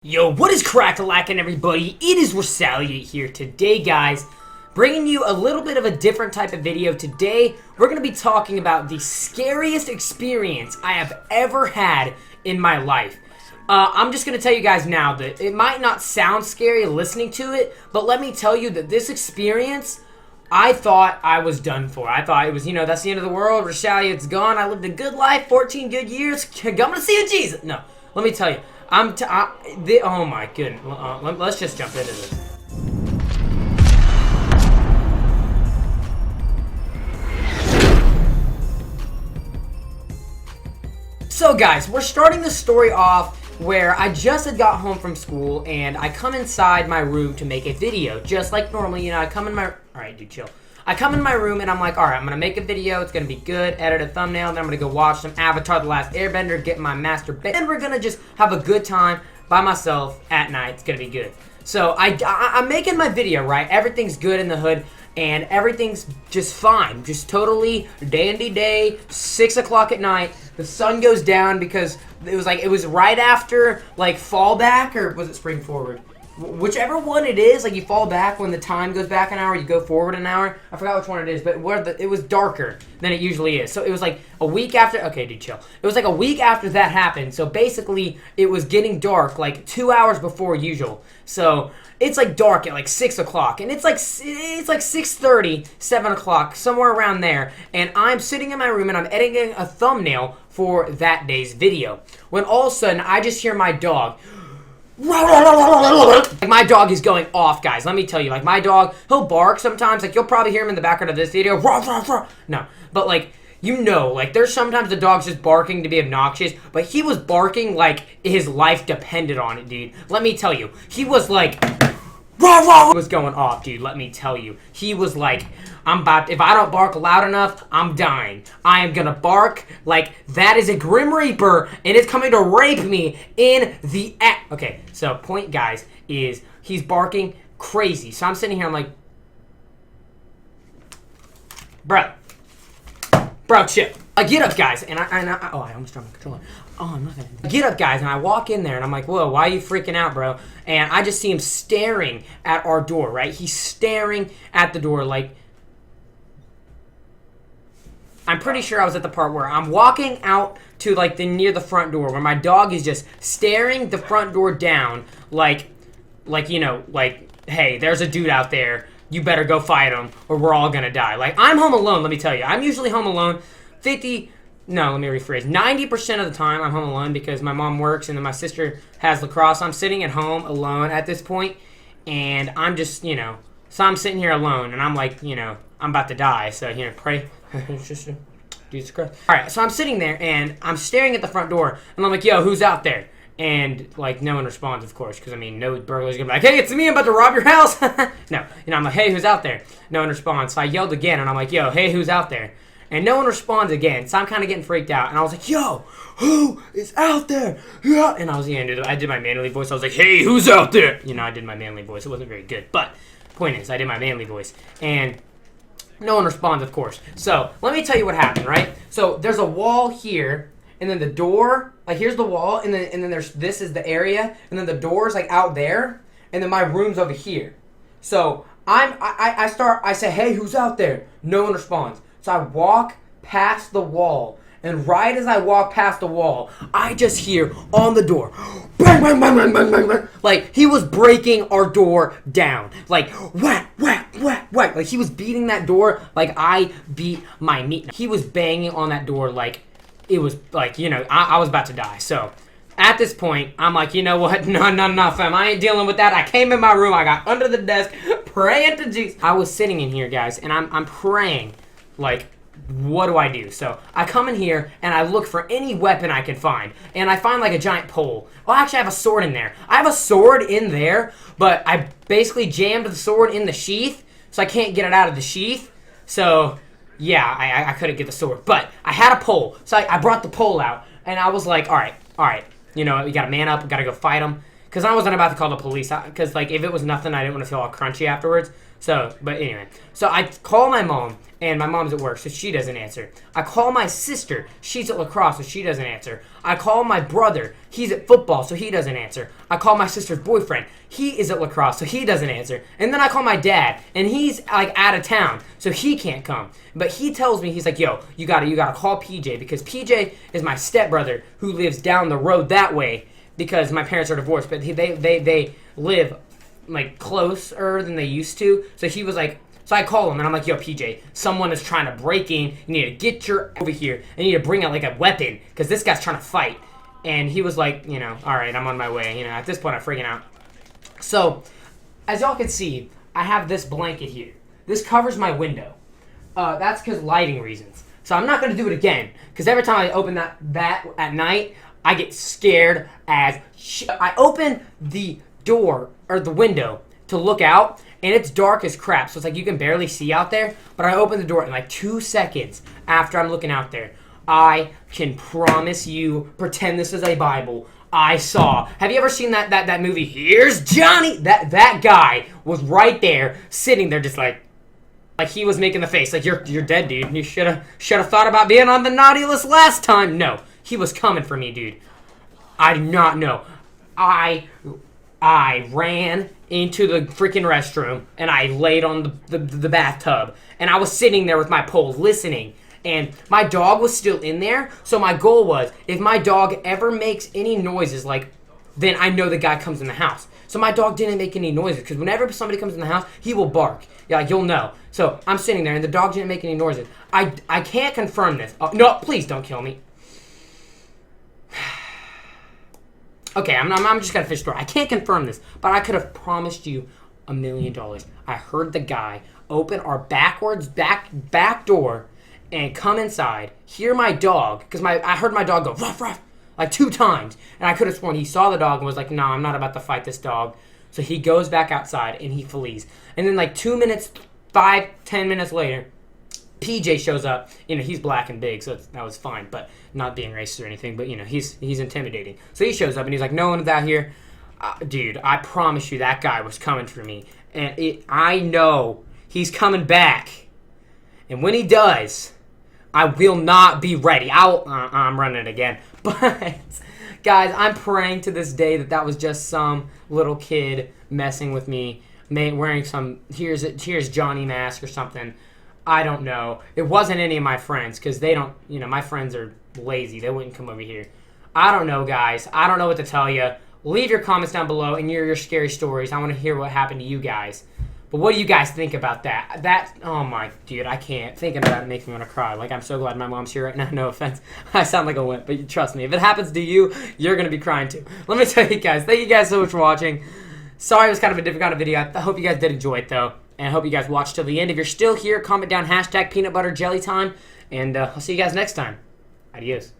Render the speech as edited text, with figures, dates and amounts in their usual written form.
Yo, what is crack-a-lackin', everybody? It is Scariest here today, guys, bringing you a little bit of a different type of video. Today, we're going to be talking about the scariest experience I have ever had in my life. I'm just going to tell you guys now that it might not sound scary listening to it, but let me tell you that this experience, I thought I was done for. I thought it was, that's the end of the world. Scariest's gone. I lived a good life, 14 good years. I'm going to see you, Jesus. No, let me tell you. Oh my goodness. Let's just jump into this. So guys, we're starting the story off where I just had got home from school and I come inside my room to make a video. Just like normally, I come in my... Alright, dude, chill. I come in my room and I'm like, alright, I'm going to make a video. It's going to be good. Edit a thumbnail. Then I'm going to go watch some Avatar The Last Airbender, get my master bed. And we're going to just have a good time by myself at night. It's going to be good. So I'm making my video, right? Everything's good in the hood. And everything's just fine. Just totally dandy day. 6 o'clock at night. The sun goes down because it was right after like fall back, or was it spring forward? Whichever one it is, like you fall back when the time goes back an hour, you go forward an hour. I forgot which one it is, but it was darker than it usually is. So it was like a week after. Okay, dude, chill. It was like a week after that happened. So basically, it was getting dark like 2 hours before usual. So it's like dark at like 6 o'clock, and it's like 6:30, 7 o'clock, somewhere around there. And I'm sitting in my room and I'm editing a thumbnail for that day's video. When all of a sudden, I just hear my dog. Like, my dog is going off, guys. Let me tell you, like, my dog, he'll bark sometimes. Like, you'll probably hear him in the background of this video. No, but like, like, there's sometimes the dog's just barking to be obnoxious, but he was barking like his life depended on it, dude. Let me tell you, he was like, was going off, dude. Let me tell you, he was like, if I don't bark loud enough, I'm dying. I am gonna bark like that is a Grim Reaper, and it's coming to rape me in the act. Okay, so point, guys, is he's barking crazy. So I'm sitting here, I'm like, bro, chill. I get up, guys, and I almost dropped my controller. Oh, I'm not gonna. I get up, guys, and I walk in there, and I'm like, whoa, why are you freaking out, bro? And I just see him staring at our door, right? He's staring at the door, like, I'm pretty sure I was at the part where I'm walking out to, like, near the front door, where my dog is just staring the front door down, like, hey, there's a dude out there. You better go fight him, or we're all gonna die. Like, I'm home alone, let me tell you. I'm usually home alone. 90% of the time I'm home alone because my mom works and then my sister has lacrosse. I'm sitting at home alone at this point, and I'm just, so I'm sitting here alone, and I'm like, I'm about to die, so, pray. Jesus Christ. Alright, so I'm sitting there, and I'm staring at the front door, and I'm like, yo, who's out there? And, like, no one responds, of course, because, no burglar's gonna be like, hey, it's me, I'm about to rob your house. No, I'm like, hey, who's out there? No one responds, so I yelled again, and I'm like, yo, hey, who's out there? And no one responds again, so I'm kind of getting freaked out. And I was like, yo, who is out there? Yeah. And I did my manly voice. I was like, hey, who's out there? I did my manly voice. It wasn't very good. But point is, I did my manly voice. And no one responds, of course. So let me tell you what happened, right? So there's a wall here, and then the door, like, here's the wall, and then this is the area, and then the door's like out there, and then my room's over here. So I say, hey, who's out there? No one responds. So I walk past the wall, and right as I walk past the wall, I just hear on the door, bang, bang, bang, bang, bang, bang, bang. Like, he was breaking our door down. Like, whack, whack, whack, whack. Like, he was beating that door like I beat my meat. He was banging on that door like it was, like, I was about to die. So at this point, I'm like, you know what? No, fam. I ain't dealing with that. I came in my room. I got under the desk praying to Jesus. I was sitting in here, guys, and I'm praying. Like, what do I do? So I come in here and I look for any weapon I can find, and I find like a giant pole. Oh, actually, I have a sword in there. I have a sword in there, but I basically jammed the sword in the sheath, so I can't get it out of the sheath. So yeah, I couldn't get the sword, but I had a pole, so I brought the pole out, and I was like, all right, we gotta man up, we gotta go fight him. because I wasn't about to call the police. Because like if it was nothing, I didn't want to feel all crunchy afterwards. So, but anyway, so I call my mom, and my mom's at work, so she doesn't answer. I call my sister, she's at lacrosse, so she doesn't answer. I call my brother, he's at football, so he doesn't answer. I call my sister's boyfriend, he is at lacrosse, so he doesn't answer. And then I call my dad, and he's like out of town, so he can't come. But he tells me, he's like, yo, you gotta call PJ, because PJ is my stepbrother who lives down the road that way, because my parents are divorced, but they live like closer than they used to. So he was like, so I call him and I'm like, yo, PJ, someone is trying to break in. You need to get your over here. I need to bring out like a weapon because this guy's trying to fight. And he was like, you know, all right, I'm on my way. You know, at this point, I'm freaking out. So as y'all can see, I have this blanket here. This covers my window. That's because lighting reasons. So I'm not going to do it again because every time I open that at night, I get scared as shit. I open the door or the window to look out, and it's dark as crap, so it's like you can barely see out there. But I open the door, and like 2 seconds after I'm looking out there, I can promise you, pretend this is a Bible, I saw. Have you ever seen that movie, Here's Johnny? That guy was right there, sitting there just like he was making the face, like you're dead, dude. You should have thought about being on the naughty list last time. No, he was coming for me, dude. I do not know. I ran into the freaking restroom, and I laid on the bathtub, and I was sitting there with my pole listening, and my dog was still in there, so my goal was, if my dog ever makes any noises, like, then I know the guy comes in the house. So my dog didn't make any noises, because whenever somebody comes in the house, he will bark. Yeah, like, you'll know. So I'm sitting there, and the dog didn't make any noises. I can't confirm this. No, please don't kill me. Okay, I'm just gonna finish the story. I can't confirm this, but I could have promised you $1 million. I heard the guy open our back door and come inside, hear my dog, because I heard my dog go ruff ruff like 2 times, and I could have sworn he saw the dog and was like, no, I'm not about to fight this dog. So he goes back outside and he flees. And then like 2 minutes, 5-10 minutes later, PJ shows up. You know, he's black and big, so that was fine, but not being racist or anything, but you know, he's intimidating. So he shows up and he's like, no one's out here. Dude, I promise you that guy was coming for me. And I know he's coming back. And when he does, I will not be ready. I'm running it again. But, guys, I'm praying to this day that was just some little kid messing with me, wearing some, here's Johnny mask or something. I don't know. It wasn't any of my friends, because they don't, you know, my friends are lazy. They wouldn't come over here. I don't know, guys. I don't know what to tell you. Leave your comments down below and your scary stories. I want to hear what happened to you guys. But what do you guys think about that? Oh my, dude, I can't. Thinking about it makes me want to cry. Like, I'm so glad my mom's here right now. No offense. I sound like a wimp, but trust me, if it happens to you, you're going to be crying too. Let me tell you guys, thank you guys so much for watching. Sorry it was kind of a different kind of video. I hope you guys did enjoy it, though. And I hope you guys watched till the end. If you're still here, comment down #peanutbutterjellytime. And I'll see you guys next time. Adios.